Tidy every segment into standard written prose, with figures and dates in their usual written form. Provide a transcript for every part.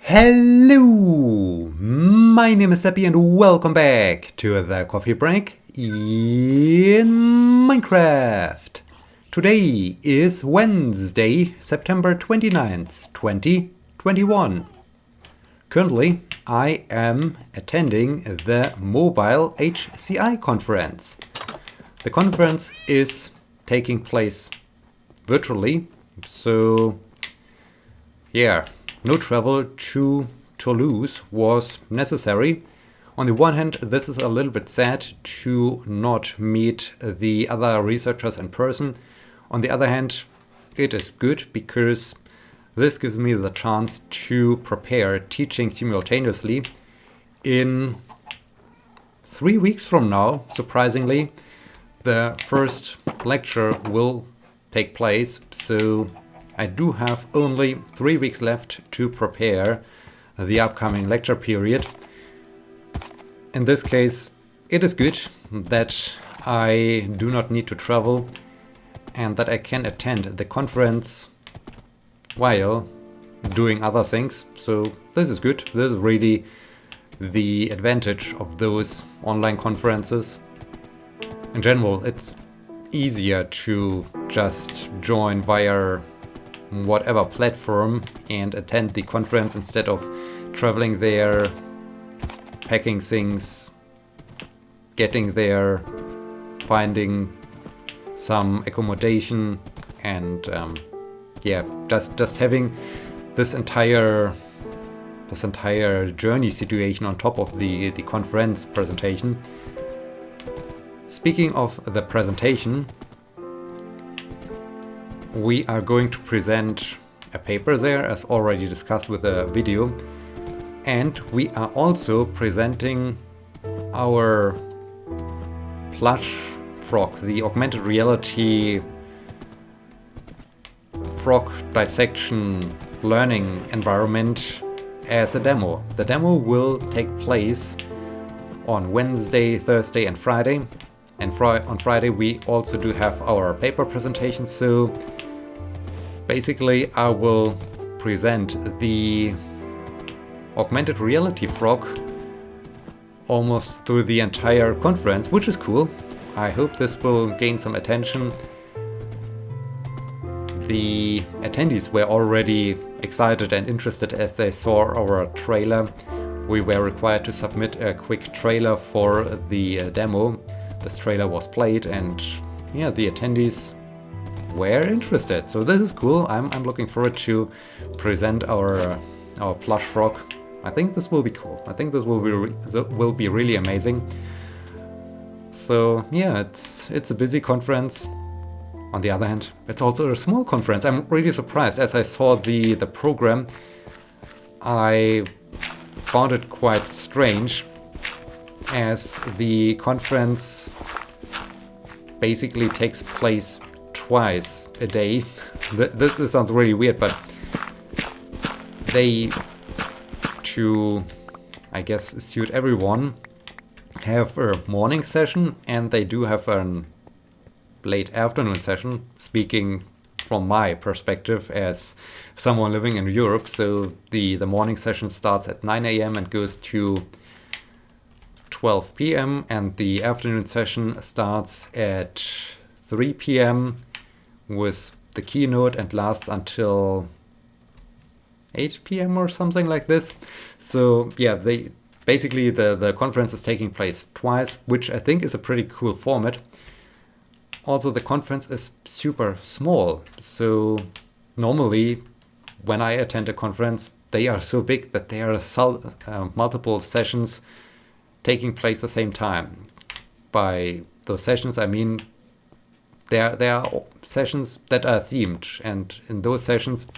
Hello, my name is Sebbi and welcome back to the coffee break in Minecraft. Today is Wednesday, September 29th, 2021. Currently, I am attending the Mobile HCI conference. The conference is taking place virtually, so yeah. No travel to Toulouse was necessary. On the one hand, this is a little bit sad to not meet the other researchers in person. On the other hand, it is good because this gives me the chance to prepare teaching simultaneously. In 3 weeks from now, surprisingly, the first lecture will take place, so I do have only 3 weeks left to prepare the upcoming lecture period. In this case, it is good that I do not need to travel and that I can attend the conference while doing other things. So this is good. This is really the advantage of those online conferences. In general, it's easier to just join via whatever platform and attend the conference instead of traveling there, packing things, getting there, finding some accommodation, and just having this entire journey situation on top of the conference presentation. Speaking of the presentation, we are going to present a paper there, as already discussed with the video, and we are also presenting our plush frog, the augmented reality frog dissection learning environment, as a demo. The demo will take place on Wednesday, Thursday and Friday, and on Friday we also do have our paper presentation. So basically, I will present the augmented reality frog almost through the entire conference, which is cool. I hope this will gain some attention. The attendees were already excited and interested as they saw our trailer. We were required to submit a quick trailer for the demo. This trailer was played and yeah, the attendees were interested, so this is cool. I'm looking forward to present our plush frog. I think this will be cool. I think this will be really amazing. So yeah, it's a busy conference. On the other hand, it's also a small conference. I'm really surprised. As I saw the program, I found it quite strange, as the conference basically takes place twice a day. This sounds really weird, but they, to I guess suit everyone, have a morning session and they do have a late afternoon session, speaking from my perspective as someone living in Europe. So the morning session starts at 9 a.m. and goes to 12 p.m. and the afternoon session starts at 3 p.m. with the keynote and lasts until 8 p.m. or something like this. So yeah, the conference is taking place twice, which I think is a pretty cool format. Also, the conference is super small, so normally when I attend a conference, they are so big that there are multiple sessions taking place at the same time. By those sessions, I mean there are sessions that are themed, and in those sessions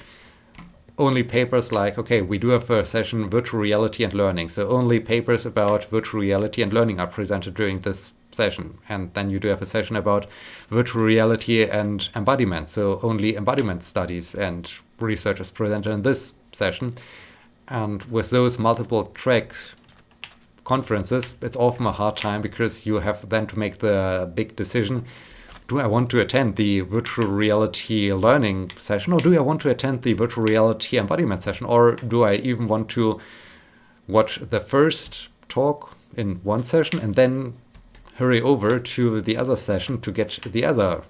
only papers like, okay, we do have a session virtual reality and learning, so only papers about virtual reality and learning are presented during this session. And then you do have a session about virtual reality and embodiment, so only embodiment studies and research is presented in this session. And with those multiple track conferences, it's often a hard time because you have then to make the big decision do I want to attend the virtual reality learning session, or do I want to attend the virtual reality embodiment session, or do I even want to watch the first talk in one session and then hurry over to the other session to get the other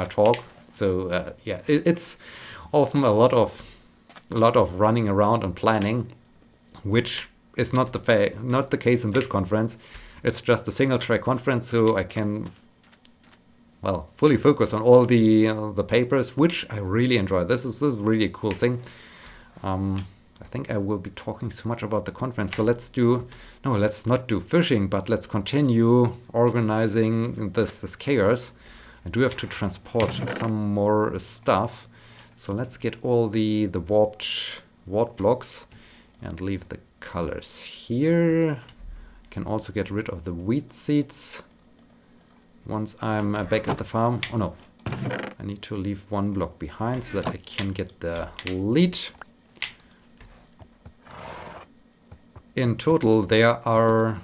talk? So yeah, it's often a lot of running around and planning, which is not the case in this conference. It's just a single track conference, so I can fully focus on all the papers, which I really enjoy. This is really a cool thing. I think I will be talking so much about the conference, so let's not do fishing, but let's continue organizing this chaos. I do have to transport some more stuff, so let's get all the warped blocks and leave the colors here. Can also get rid of the weed seeds once I'm back at the farm. Oh no, I need to leave one block behind so that I can get the lead. In total there are,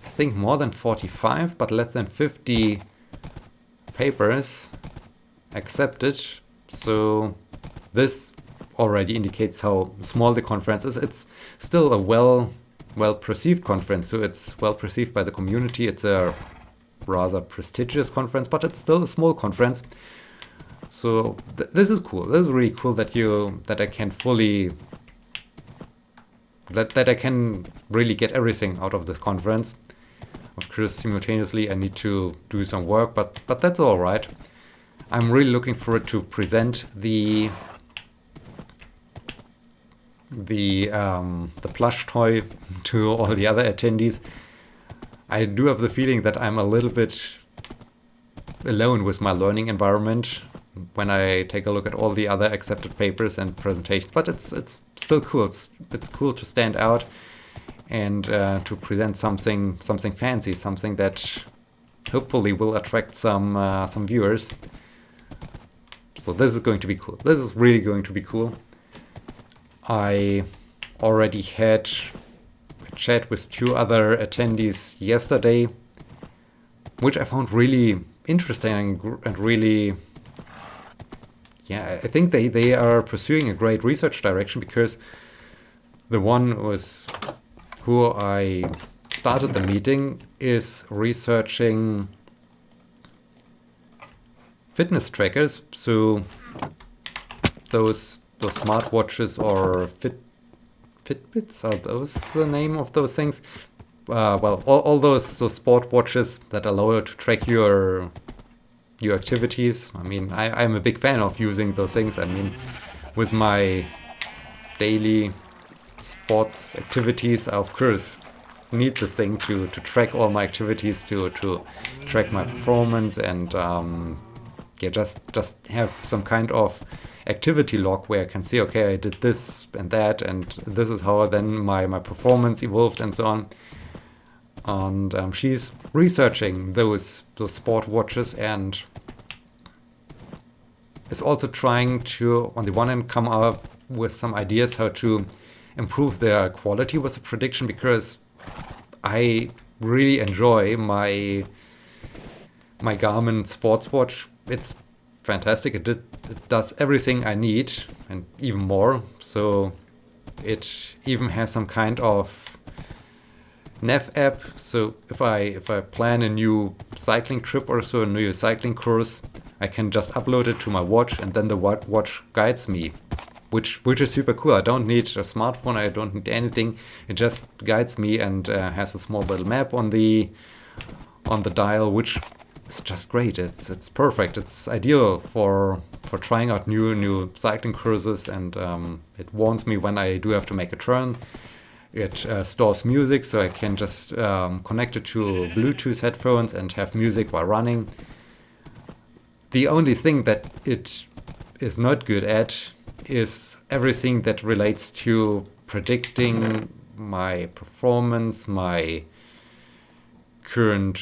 I think, more than 45 but less than 50 papers accepted, so this already indicates how small the conference is. It's still a well perceived conference, so it's well perceived by the community. It's a rather prestigious conference, but it's still a small conference. So this is cool. This is really cool that I can really get everything out of this conference. Of course, simultaneously I need to do some work, but that's all right. I'm really looking forward to present the plush toy to all the other attendees. I do have the feeling that I'm a little bit alone with my learning environment when I take a look at all the other accepted papers and presentations, but it's still cool. It's cool to stand out and to present something fancy, something that hopefully will attract some viewers. So this is going to be cool. This is really going to be cool. I already had a chat with 2 other attendees yesterday, which I found really interesting and really, I think they are pursuing a great research direction, because the one was who I started the meeting is researching fitness trackers. So those smartwatches or Fitbits, are those the name of those things? All those sport watches that allow you to track your activities. I mean, I'm a big fan of using those things. I mean, with my daily sports activities, I of course need this thing to track all my activities, to track my performance, and just have some kind of activity log where I can see, okay, I did this and that, and this is how then my performance evolved and so on. And she's researching those sport watches and is also trying to, on the one hand, come up with some ideas how to improve their quality with the prediction, because I really enjoy my Garmin sports watch. It's fantastic. It does everything I need and even more. So it even has some kind of nav app. So if I plan a new cycling trip or so, a new cycling course, I can just upload it to my watch, and then the watch guides me, which is super cool. I don't need a smartphone. I don't need anything. It just guides me and has a small little map on the dial, which is just great. It's perfect. It's ideal for trying out new cycling courses, and it warns me when I do have to make a turn. It stores music, so I can just connect it to Bluetooth headphones and have music while running. The only thing that it is not good at is everything that relates to predicting my performance, my current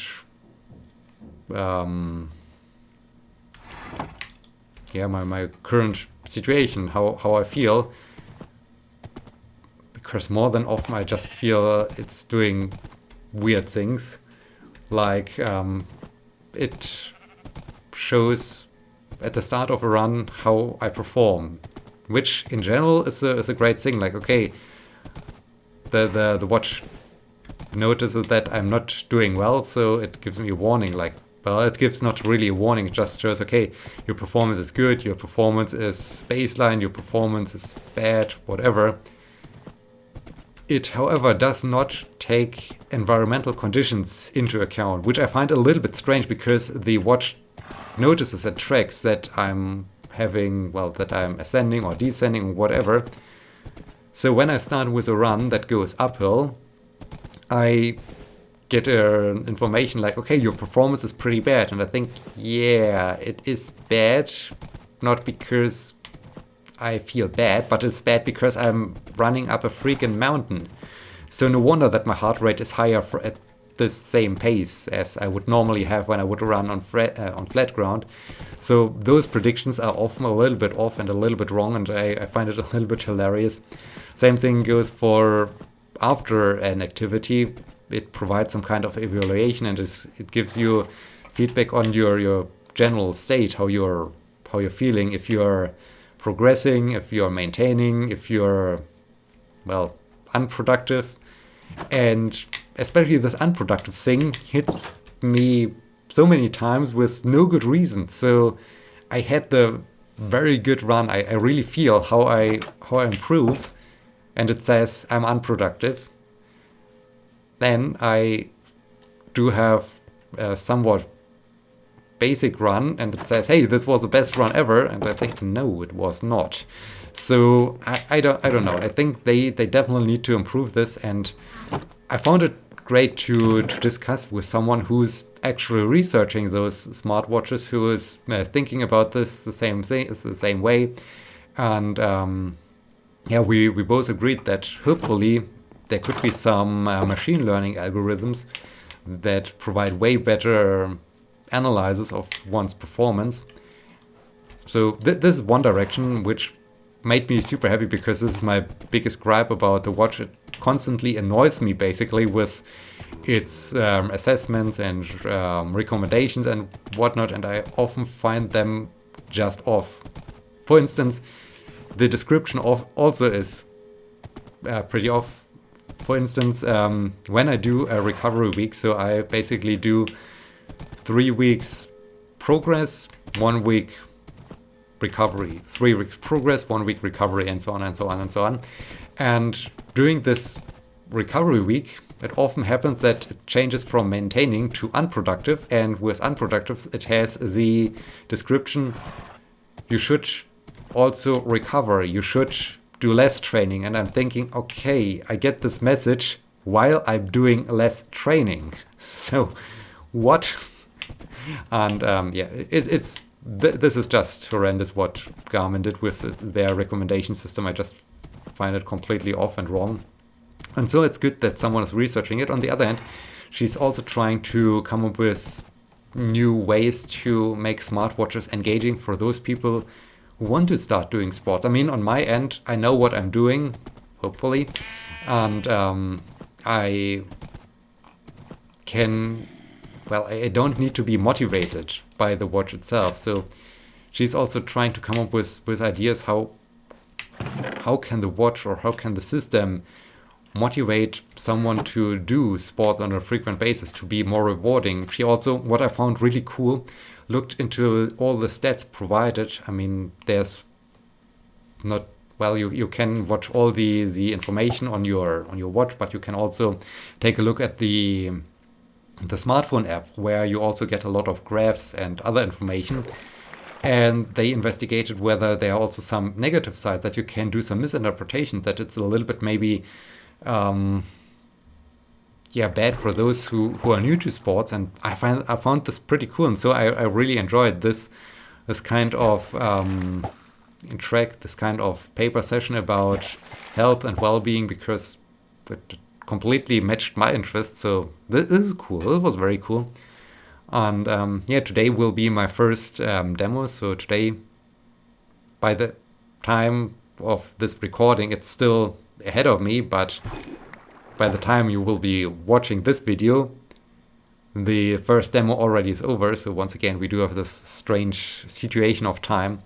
my current situation, how I feel, because more than often I just feel it's doing weird things, like it shows at the start of a run how I perform, which in general is a great thing. Like, okay, the watch notices that I'm not doing well, so it gives me a warning. Like, well, it gives not really a warning, it just shows, okay, your performance is good, your performance is baseline, your performance is bad, whatever. It, however, does not take environmental conditions into account, which I find a little bit strange, because the watch notices and tracks that I'm having, well, that I'm ascending or descending or whatever. So when I start with a run that goes uphill, I get information like, okay, your performance is pretty bad. And I think, yeah, it is bad, not because I feel bad, but it's bad because I'm running up a freaking mountain. So no wonder that my heart rate is higher at the same pace as I would normally have when I would run on flat ground. So those predictions are often a little bit off and a little bit wrong, and I find it a little bit hilarious. Same thing goes for after an activity. It provides some kind of evaluation, and it gives you feedback on your general state, how you're feeling, if you're progressing, if you're maintaining, if you're, well, unproductive. And especially this unproductive thing hits me so many times with no good reason. So I had the very good run. I really feel how I improve, and it says I'm unproductive. Then I do have a somewhat basic run, and it says, hey, this was the best run ever, and I think, no, it was not. So I don't know. I think they definitely need to improve this, and I found it great to discuss with someone who's actually researching those smartwatches, who is thinking about this the same way. And we both agreed that hopefully there could be some machine learning algorithms that provide way better analysis of one's performance. So this is one direction which made me super happy, because this is my biggest gripe about the watch. It constantly annoys me basically with its assessments and recommendations and whatnot, and I often find them just off. For instance, the description also is pretty off. For instance, when I do a recovery week, so I basically do 3 weeks progress, 1 week recovery, 3 weeks progress, 1 week recovery, and so on and so on and so on. And during this recovery week, it often happens that it changes from maintaining to unproductive, and with unproductive it has the description, you should also recover, you should do less training. And I'm thinking, okay, I get this message while I'm doing less training. So what? And this is just horrendous what Garmin did with their recommendation system. I just find it completely off and wrong. And so it's good that someone is researching it. On the other hand, she's also trying to come up with new ways to make smartwatches engaging for those people who want to start doing sports. I mean, on my end, I know what I'm doing, hopefully, and I don't need to be motivated by the watch itself. So she's also trying to come up with ideas how can the watch or how can the system motivate someone to do sports on a frequent basis, to be more rewarding. She also, what I found really cool, looked into all the stats provided. I mean, there's not, well, you can watch all the information on your watch, but you can also take a look at the smartphone app, where you also get a lot of graphs and other information. And they investigated whether there are also some negative sides, that you can do some misinterpretation, that it's a little bit maybe bad for those who are new to sports. And I found this pretty cool, and so I really enjoyed this kind of this kind of paper session about health and well-being, because it completely matched my interest. So this is cool. It was very cool. And today will be my first demo. So today, by the time of this recording, it's still ahead of me, but by the time you will be watching this video, the first demo already is over. So once again, we do have this strange situation of time.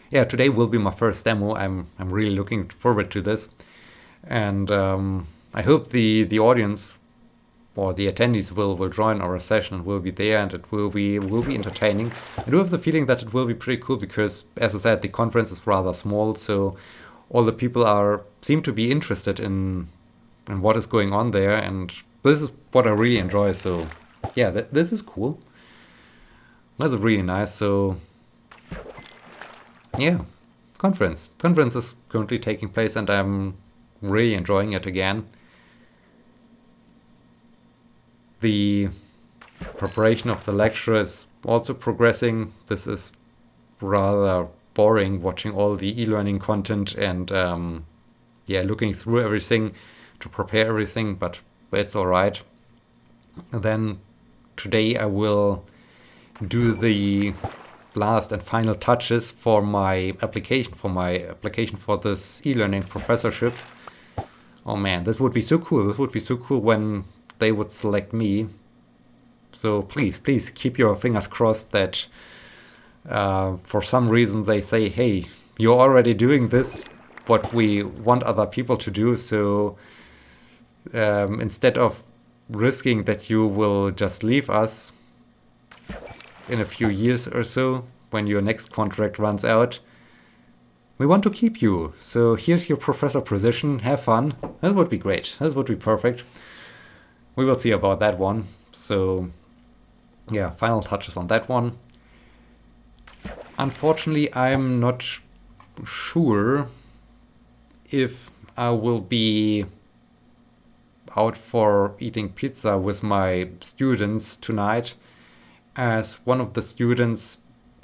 Yeah, today will be my first demo. I'm really looking forward to this, and I hope the audience or the attendees will join our session, will be there, and it will be entertaining. I do have the feeling that it will be pretty cool because, as I said, the conference is rather small, so all the people seem to be interested in what is going on there, and this is what I really enjoy. So yeah, this is cool. That's really nice. So yeah, conference is currently taking place, and I'm really enjoying it again. The preparation of the lecture is also progressing. This is rather boring, watching all the e-learning content and looking through everything to prepare everything, but it's all right. And then today I will do the last and final touches for my application for this e-learning professorship. Oh man, this would be so cool. This would be so cool when they would select me. So please keep your fingers crossed that for some reason they say, hey, you're already doing this, what we want other people to do. So instead of risking that you will just leave us in a few years or so, when your next contract runs out, we want to keep you. So here's your professor position. Have fun. That would be great. That would be perfect. We will see about that one. So yeah, final touches on that one. Unfortunately, I'm not sure if I will be out for eating pizza with my students tonight, as one of the students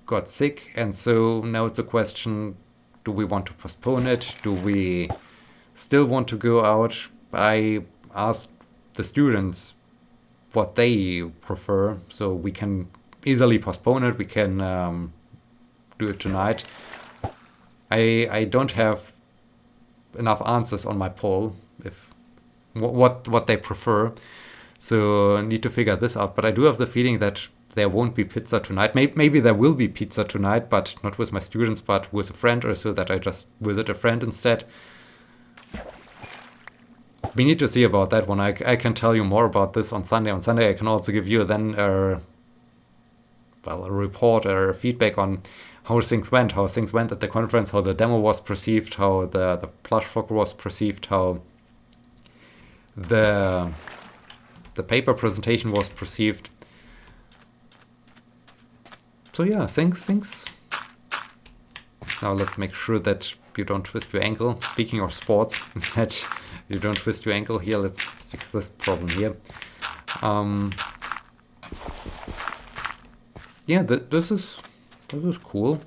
got sick, and so now it's a question, do we want to postpone it? Do we still want to go out? I asked the students what they prefer, so we can easily postpone it. We can do it tonight. I don't have enough answers on my poll if what they prefer, so I need to figure this out. But I do have the feeling that there won't be pizza tonight. Maybe there will be pizza tonight, but not with my students, but with a friend, or so that I just visit a friend instead. We need to see about that one. I can tell you more about this on Sunday. On Sunday, I can also give you then a report or a feedback on how things went at the conference, how the demo was perceived, how the plush frog was perceived, how the paper presentation was perceived. So yeah, thanks. Now let's make sure that you don't twist your ankle. Speaking of sports, that you don't twist your ankle here. Let's fix this problem here. Yeah, this is cool.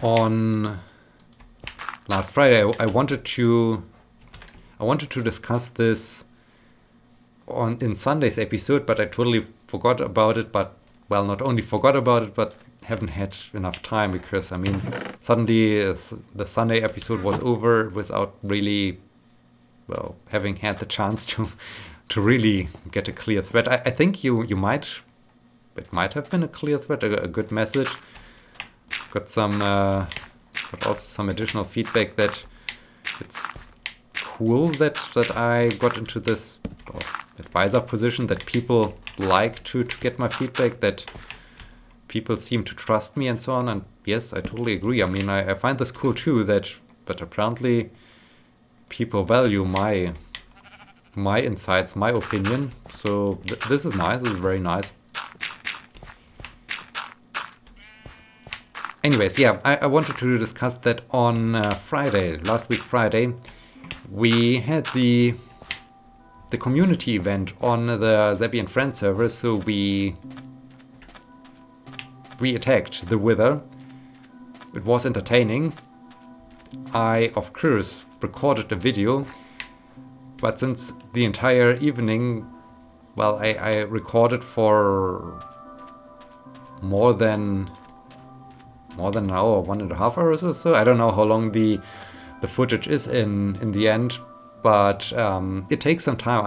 On last Friday, I wanted to discuss this in Sunday's episode, but I totally forgot about it. But well, not only forgot about it, but haven't had enough time, because I mean, suddenly the Sunday episode was over without really, well, having had the chance to really get a clear thread. I think it might have been a clear thread, a good message. Got also some additional feedback that it's cool that I got into this advisor position, that people like to get my feedback, that people seem to trust me and so on. And yes, I totally agree. I mean, I find this cool too, that apparently people value my insights, my opinion. So this is nice. This is very nice. Anyways, yeah, I wanted to discuss that on last week Friday, we had the community event on the Sebbi and Friends server. So we attacked the Wither. It was entertaining. I, of course, recorded a video, but since the entire evening, well, I recorded for more than an hour, 1.5 hours or so. I don't know how long the footage is in the end, but it takes some time.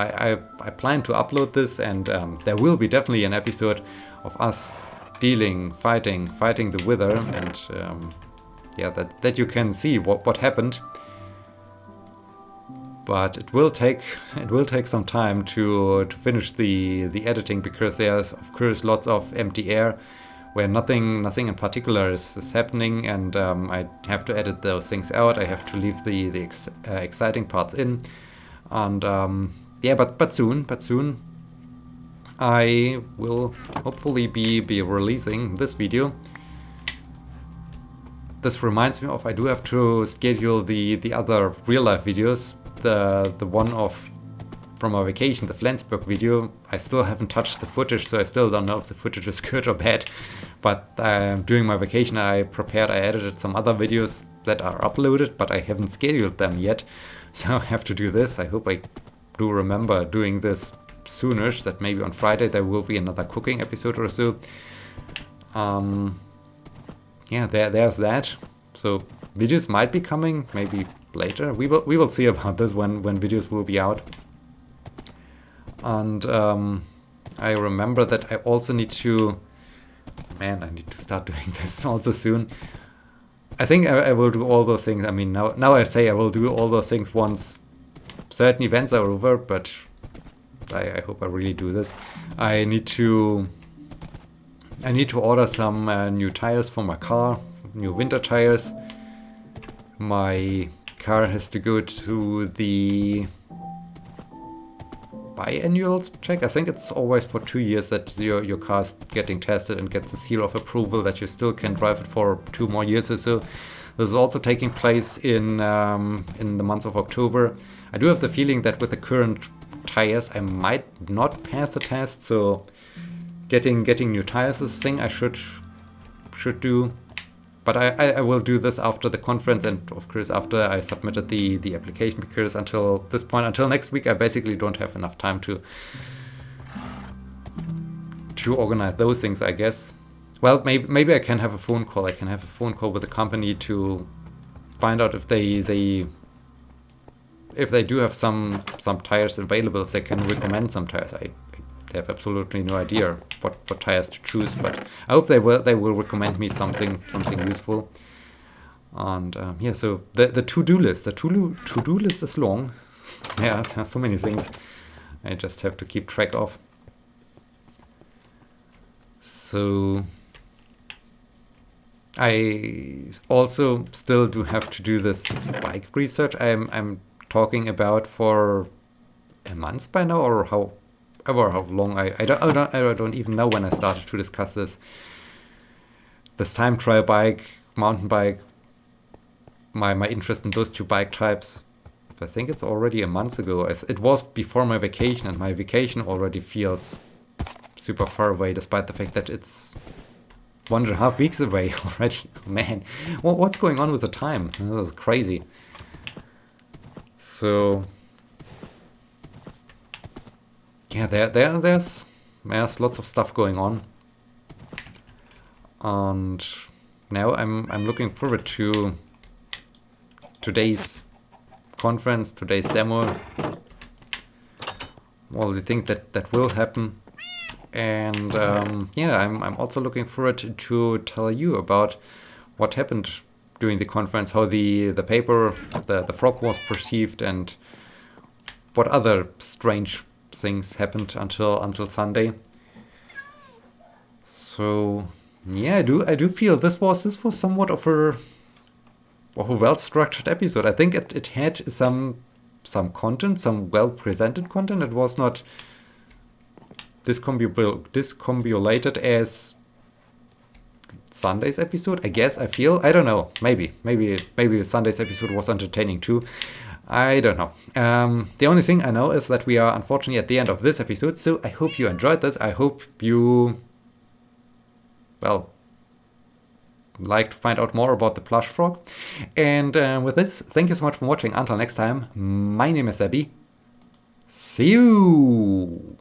I plan to upload this, and there will be definitely an episode of us fighting the Wither, and yeah, that you can see what happened. But it will take some time to finish the editing, because there's of course lots of empty air where nothing in particular is happening, and I have to edit those things out. I have to leave the exciting parts in, and yeah, but soon I will hopefully be releasing this video. This reminds me of, I do have to schedule the other real life videos. The one from our vacation, the Flensburg video. I still haven't touched the footage, so I still don't know if the footage is good or bad. But during my vacation I edited some other videos that are uploaded, but I haven't scheduled them yet. So I have to do this. I hope I do remember doing this soonish, that maybe on Friday there will be another cooking episode or so. Yeah, there's that. So videos might be coming, maybe later. We will see about this when videos will be out. And I remember that I also need to... Man, I need to start doing this also soon. I think I will do all those things. I mean, now I say I will do all those things once certain events are over, but I hope I really do this. I need to order some new tires for my car, new winter tires. My car has to go to the biannual check. I think it's always for 2 years that your car's getting tested and gets a seal of approval that you still can drive it for 2 more years or so. This is also taking place in the month of October. I do have the feeling that with the current tires I might not pass the test, so getting new tires is a thing I should do. But I will do this after the conference, and of course after I submitted the application, because until this point, until next week, I basically don't have enough time to organize those things, I guess. Well, maybe I can have a phone call. I can have a phone call with the company to find out if they do have some tires available, if they can recommend some tires. I have absolutely no idea what tires to choose, but I hope they will recommend me something useful. And yeah, so the to-do list is long. Yeah, there are so many things I just have to keep track of. So I also still do have to do this bike research I'm talking about for a month by now, or how long. I don't even know when I started to discuss this time trial bike, mountain bike, my interest in those two bike types. I think it's already a month ago. It was before my vacation, and my vacation already feels super far away, despite the fact that it's 1.5 weeks away already. Man, what's going on with the time? This is crazy. So yeah, there's lots of stuff going on, and now I'm looking forward to today's conference, today's demo, all the things that will happen, and yeah, I'm also looking forward to tell you about what happened during the conference, how the paper, the frog was perceived, and what other strange things happened until Sunday. So yeah, I do feel this was somewhat of a well-structured episode. I think it had some content, some well-presented content. It was not discombobulated as Sunday's episode, I guess. I don't know. Maybe Sunday's episode was entertaining too. I don't know. The only thing I know is that we are unfortunately at the end of this episode, so I hope you enjoyed this. I hope you, well, like to find out more about the plush frog. And with this, thank you so much for watching. Until next time, my name is Sebbi. See you!